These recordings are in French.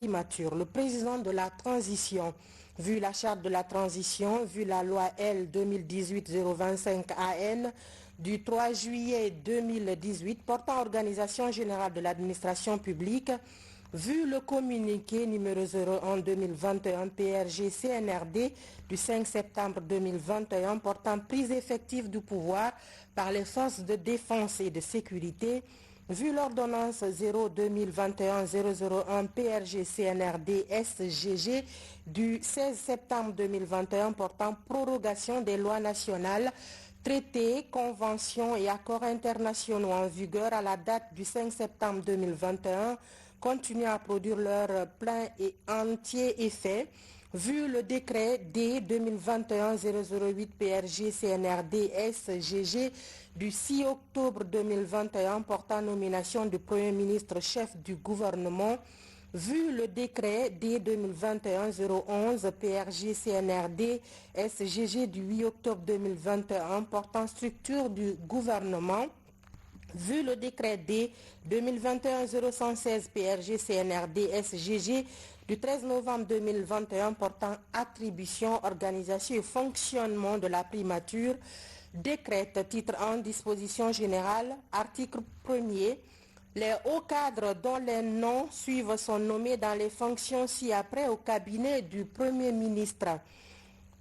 primature. Le président de la transition, vu la charte de la transition, vu la loi L 2018-025 AN du 3 juillet 2018 portant organisation générale de l'administration publique, vu le communiqué numéro 01 2021 PRG CNRD du 5 septembre 2021 portant prise effective du pouvoir par les forces de défense et de sécurité, vu l'ordonnance 0-2021-001 PRG CNRD SGG du 16 septembre 2021 portant prorogation des lois nationales, traités, conventions et accords internationaux en vigueur à la date du 5 septembre 2021 continuent à produire leur plein et entier effet, vu le décret D 2021-008 PRG CNRD SGG du 6 octobre 2021 portant nomination du Premier ministre chef du gouvernement, vu le décret D 2021-011 PRG CNRD SGG du 8 octobre 2021 portant structure du gouvernement, vu le décret D 2021-0116 PRG CNRD SGG du 13 novembre 2021 portant attribution, organisation et fonctionnement de la primature, décrète titre 1 disposition générale, article 1er, les hauts cadres dont les noms suivent sont nommés dans les fonctions ci-après au cabinet du Premier ministre.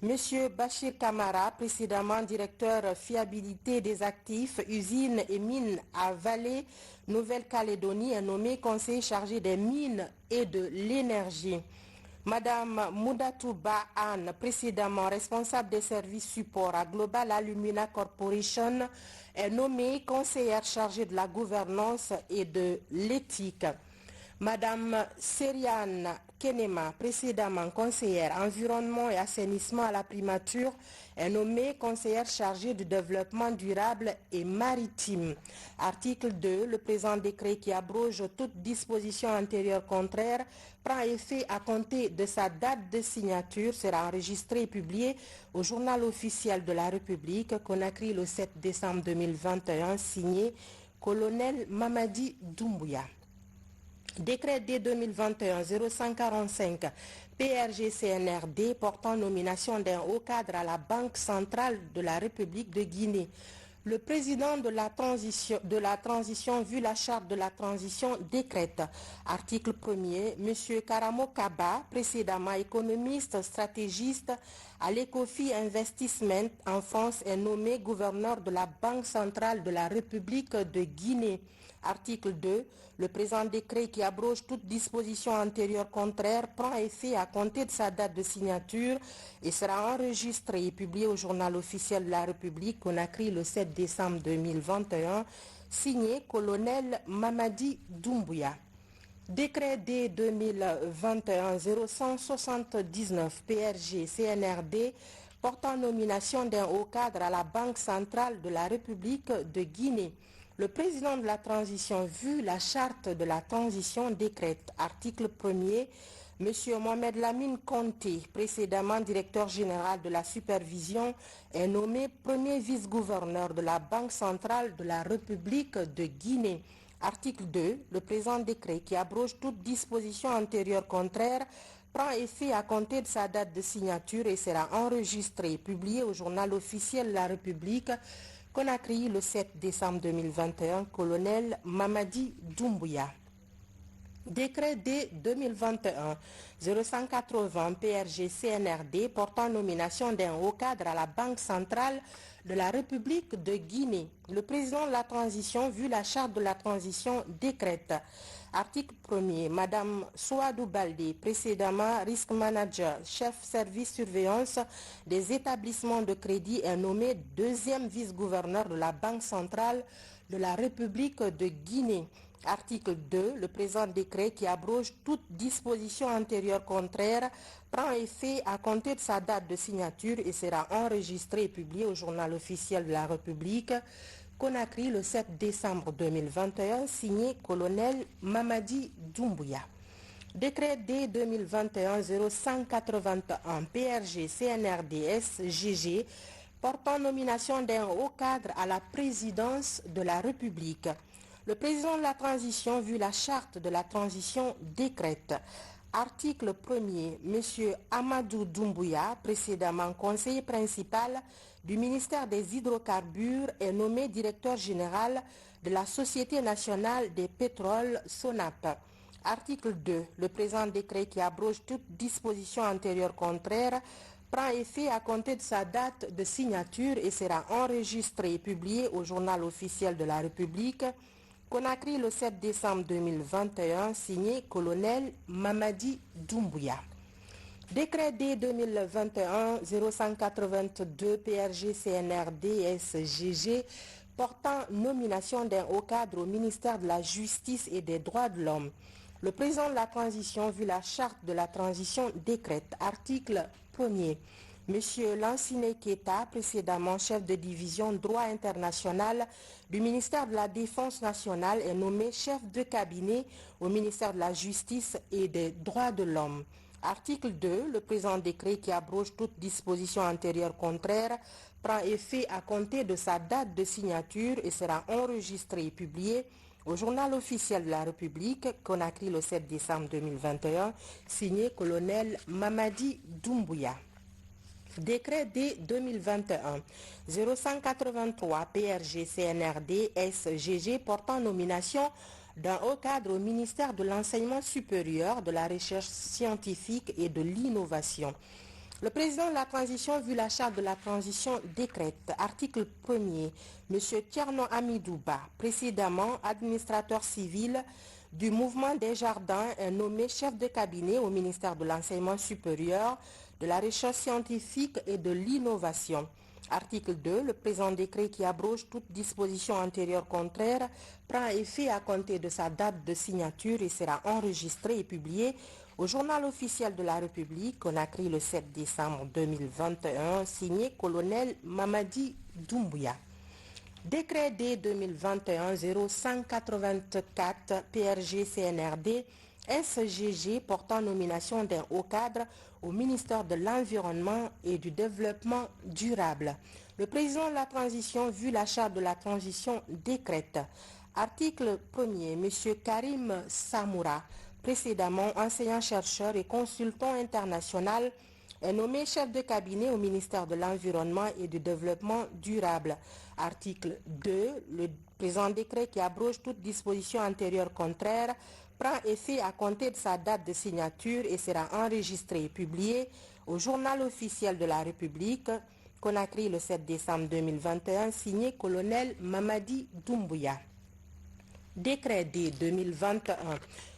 Monsieur Bachir Kamara, précédemment directeur fiabilité des actifs, usines et mines à Vallée, Nouvelle-Calédonie, est nommé conseiller chargé des mines et de l'énergie. Madame Moudatou Ba'an, précédemment responsable des services support à Global Alumina Corporation, est nommée conseillère chargée de la gouvernance et de l'éthique. Madame Seriane Kenema, précédemment conseillère environnement et assainissement à la primature, est nommée conseillère chargée du développement durable et maritime. Article 2. Le présent décret qui abroge toute disposition antérieure contraire prend effet à compter de sa date de signature, sera enregistré et publié au journal officiel de la République, Conakry le 7 décembre 2021, signé Colonel Mamadi Doumbouya. Décret D 2021-0145 PRG CNRD portant nomination d'un haut cadre à la Banque centrale de la République de Guinée. Le président de la transition vu la charte de la transition décrète. Article 1er, M. Karamo Kaba, précédemment économiste, stratégiste à l'Ecofi Investment en France, est nommé gouverneur de la Banque centrale de la République de Guinée. Article 2. Le présent décret qui abroge toute disposition antérieure contraire prend effet à compter de sa date de signature et sera enregistré et publié au journal officiel de la République, Conakry le 7 décembre 2021, signé Colonel Mamadi Doumbouya. Décret D 2021-0179 PRG CNRD portant nomination d'un haut cadre à la Banque centrale de la République de Guinée. Le président de la transition, vu la charte de la transition, décrète, article 1er, M. Mohamed Lamine Conté, précédemment directeur général de la supervision, est nommé premier vice-gouverneur de la Banque centrale de la République de Guinée. Article 2. Le présent décret qui abroge toute disposition antérieure contraire prend effet à compter de sa date de signature et sera enregistré et publié au journal officiel de la République, Conakry le 7 décembre 2021, Colonel Mamadi Doumbouya. Décret D 2021-0180 PRG CNRD portant nomination d'un haut cadre à la Banque centrale de la République de Guinée. Le président de la transition, vu la charte de la transition, décrète. Article 1er. Madame Souadou Baldé, précédemment Risk Manager, chef service surveillance des établissements de crédit, est nommé deuxième vice-gouverneur de la Banque centrale de la République de Guinée. Article 2. Le présent décret qui abroge toute disposition antérieure contraire prend effet à compter de sa date de signature et sera enregistré et publié au journal officiel de la République, Conakry le 7 décembre 2021, signé Colonel Mamadi Doumbouya. Décret D 2021-0181 PRG CNRD SGG portant nomination d'un haut cadre à la présidence de la République. Le président de la transition, vu la charte de la transition, décrète. Article 1er. M. Amadou Doumbouya, précédemment conseiller principal du ministère des Hydrocarbures, est nommé directeur général de la Société nationale des pétroles SONAP. Article 2. Le présent décret qui abroge toute disposition antérieure contraire prend effet à compter de sa date de signature et sera enregistré et publié au journal officiel de la République. Conakry le 7 décembre 2021, signé colonel Mamadi Doumbouya. Décret D 2021-0182 PRG CNRD SGG portant nomination d'un haut cadre au ministère de la Justice et des Droits de l'Homme. Le président de la transition, vu la charte de la transition, décrète. Article 1er. Monsieur Lansine Keita, précédemment chef de division droit international du ministère de la Défense nationale, est nommé chef de cabinet au ministère de la Justice et des Droits de l'Homme. Article 2. Le présent décret qui abroge toute disposition antérieure contraire prend effet à compter de sa date de signature et sera enregistré et publié au journal officiel de la République, Conakry le 7 décembre 2021, signé colonel Mamadi Doumbouya. Décret D 2021-0183 PRG CNRD SGG portant nomination d'un haut cadre au ministère de l'Enseignement supérieur, de la recherche scientifique et de l'innovation. Le président de la transition, vu la charte de la transition, décrète. Article 1er. M. Tierno Amidouba, précédemment administrateur civil du mouvement des jardins, est nommé chef de cabinet au ministère de l'Enseignement supérieur, de la recherche scientifique et de l'innovation. Article 2. Le présent décret qui abroge toute disposition antérieure contraire prend effet à compter de sa date de signature et sera enregistré et publié au journal officiel de la République, Conakry le 7 décembre 2021, signé colonel Mamadi Doumbouya. Décret D 2021-0184 PRG CNRD SGG portant nomination d'un haut cadre au ministère de l'Environnement et du Développement durable. Le président de la transition, vu la charte de la transition, décrète. Article 1er. M. Karim Samoura, précédemment enseignant-chercheur et consultant international, est nommé chef de cabinet au ministère de l'Environnement et du Développement durable. Article 2. Le présent décret qui abroge toute disposition antérieure contraire prend effet à compter de sa date de signature et sera enregistré et publié au journal officiel de la République, Conakry le 7 décembre 2021, signé colonel Mamadi Doumbouya. Décret D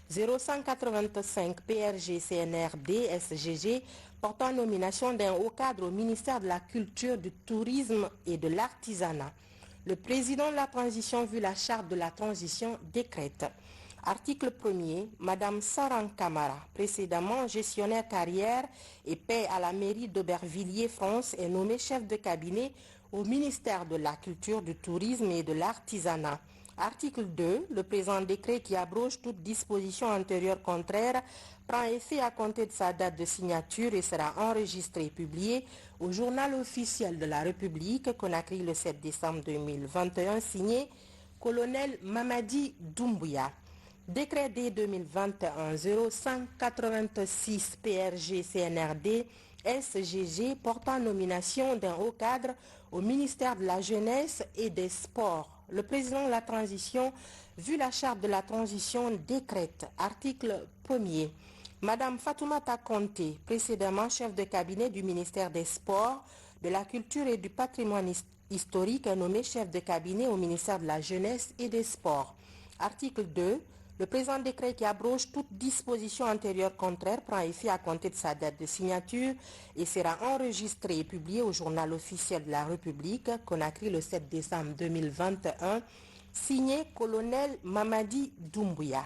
2021-0185 PRG CNRD SGG portant nomination d'un haut cadre au ministère de la Culture, du Tourisme et de l'Artisanat. Le président de la transition, vu la charte de la transition, décrète. Article 1er. Madame Saran Kamara, précédemment gestionnaire carrière et paie à la mairie d'Aubervilliers, France, est nommée chef de cabinet au ministère de la Culture, du Tourisme et de l'Artisanat. Article 2. Le présent décret qui abroge toute disposition antérieure contraire prend effet à compter de sa date de signature et sera enregistré et publié au journal officiel de la République, Conakry le 7 décembre 2021, signé colonel Mamadi Doumbouya. Décret D 2021-0186 PRG CNRD SGG portant nomination d'un haut cadre au ministère de la Jeunesse et des Sports. Le président de la transition, vu la charte de la transition, décrète. Article 1er. Madame Fatoumata Conté, précédemment chef de cabinet du ministère des Sports, de la Culture et du Patrimoine historique, est nommée chef de cabinet au ministère de la Jeunesse et des Sports. Article 2. Le présent décret qui abroge toute disposition antérieure contraire prend effet à compter de sa date de signature et sera enregistré et publié au journal officiel de la République, Conakry le 7 décembre 2021, signé colonel Mamadi Doumbouya.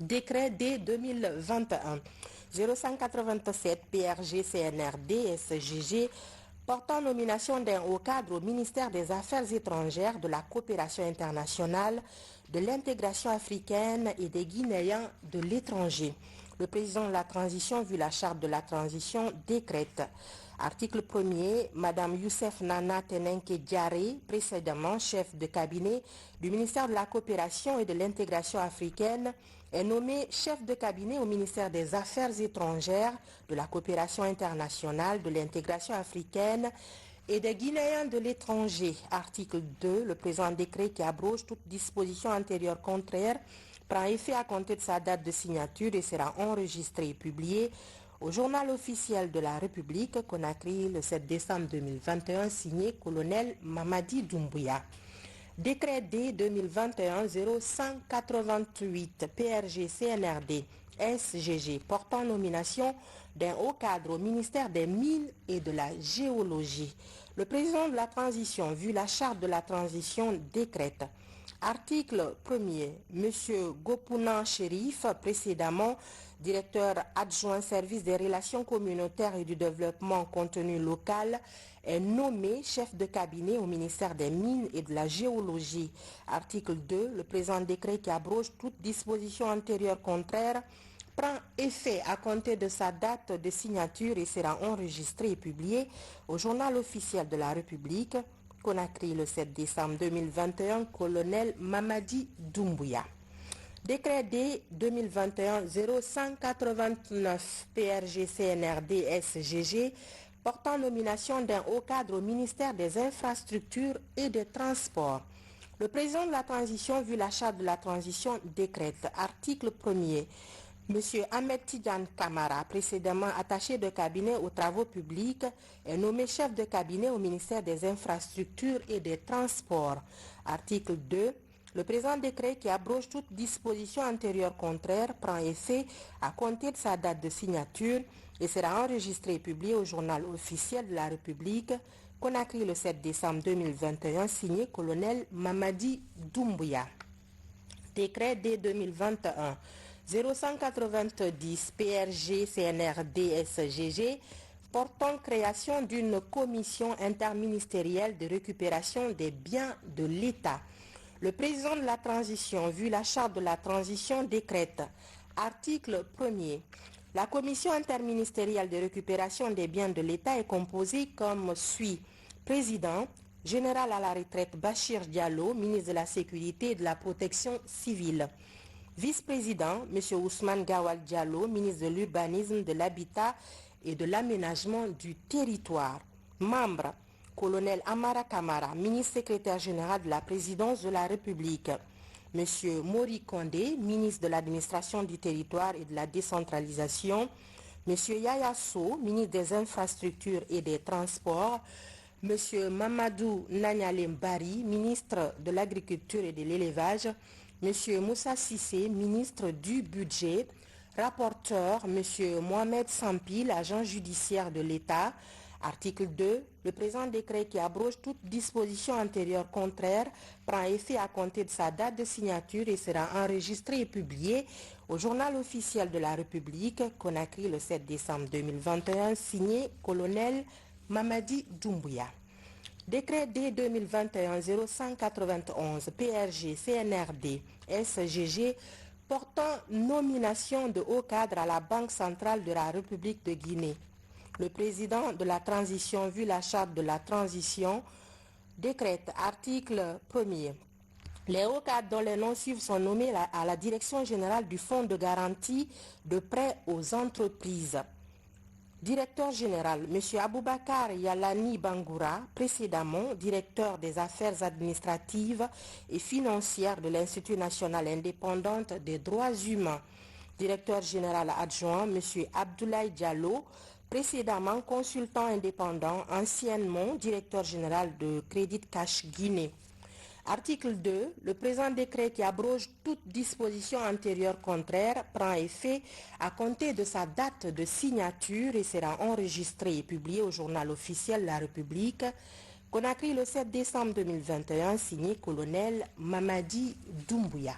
Décret D 2021-0187 PRG CNRD SGG portant nomination d'un haut cadre au ministère des Affaires étrangères, de la coopération internationale, de l'intégration africaine et des Guinéens de l'étranger. Le président de la transition, vu la charte de la transition, décrète. Article 1er, Madame Youssef Nana Tenenke Diaré, précédemment chef de cabinet du ministère de la Coopération et de l'Intégration africaine, est nommée chef de cabinet au ministère des Affaires étrangères, de la Coopération internationale, de l'Intégration africaine et des Guinéens de l'étranger. Article 2, le présent décret qui abroge toute disposition antérieure contraire prend effet à compter de sa date de signature et sera enregistré et publié au journal officiel de la République, Conakry, le 7 décembre 2021, signé colonel Mamadi Doumbouya. Décret D 2021-0188 PRG CNRD SGG portant nomination d'un haut cadre au ministère des Mines et de la Géologie. Le président de la transition, vu la charte de la transition, décrète. Article 1er, M. Gopounan Chérif, précédemment directeur adjoint service des relations communautaires et du développement contenu local, est nommé chef de cabinet au ministère des Mines et de la Géologie. Article 2, le présent décret qui abroge toute disposition antérieure contraire prend effet à compter de sa date de signature et sera enregistré et publié au journal officiel de la République, Conakry, le 7 décembre 2021, colonel Mamadi Doumbouya. Décret D 2021-0189 PRG CNRD SGG portant nomination d'un haut cadre au ministère des Infrastructures et des Transports. Le président de la transition, vu la charte de la transition, décrète. Article 1er. M. Ahmed Tidjane Kamara, précédemment attaché de cabinet aux travaux publics, est nommé chef de cabinet au ministère des Infrastructures et des Transports. Article 2. Le présent décret qui abroge toute disposition antérieure contraire prend effet à compter de sa date de signature et sera enregistré et publié au journal officiel de la République, Conakry, le 7 décembre 2021, signé colonel Mamadi Doumbouya. Décret D 2021 0190 PRG CNRD SGG portant création d'une commission interministérielle de récupération des biens de l'État. Le président de la transition, vu la charte de la transition, décrète. Article 1er. La commission interministérielle de récupération des biens de l'État est composée comme suit. Président, général à la retraite Bachir Diallo, ministre de la Sécurité et de la Protection civile. Vice-président, M. Ousmane Gawal Diallo, ministre de l'Urbanisme, de l'Habitat et de l'Aménagement du Territoire. Membre, colonel Amara Kamara, ministre secrétaire général de la Présidence de la République. M. Mori Kondé, ministre de l'Administration du Territoire et de la Décentralisation. M. Yaya Sow, ministre des Infrastructures et des Transports. M. Mamadou Nanyalem Bari, ministre de l'Agriculture et de l'Élevage. M. Moussa Sissé, ministre du Budget. Rapporteur, M. Mohamed Sampil, agent judiciaire de l'État. Article 2. Le présent décret qui abroge toute disposition antérieure contraire prend effet à compter de sa date de signature et sera enregistré et publié au journal officiel de la République, Conakry, le 7 décembre 2021, signé colonel Mamadi Doumbouya. Décret D 2021-0191 PRG CNRD SGG portant nomination de haut cadre à la Banque centrale de la République de Guinée. Le président de la transition, vu la charte de la transition, décrète. Article 1er. Les hauts cadres dont les noms suivent sont nommés à la direction générale du Fonds de garantie de prêts aux entreprises. Directeur général, M. Aboubakar Yalani Bangoura, précédemment directeur des affaires administratives et financières de l'Institut national indépendant des droits humains. Directeur général adjoint, M. Abdoulaye Diallo, précédemment consultant indépendant, anciennement directeur général de Crédit Cash Guinée. Article 2. Le présent décret qui abroge toute disposition antérieure contraire prend effet à compter de sa date de signature et sera enregistré et publié au journal officiel de la République, Conakry, le 7 décembre 2021, signé colonel Mamadi Doumbouya.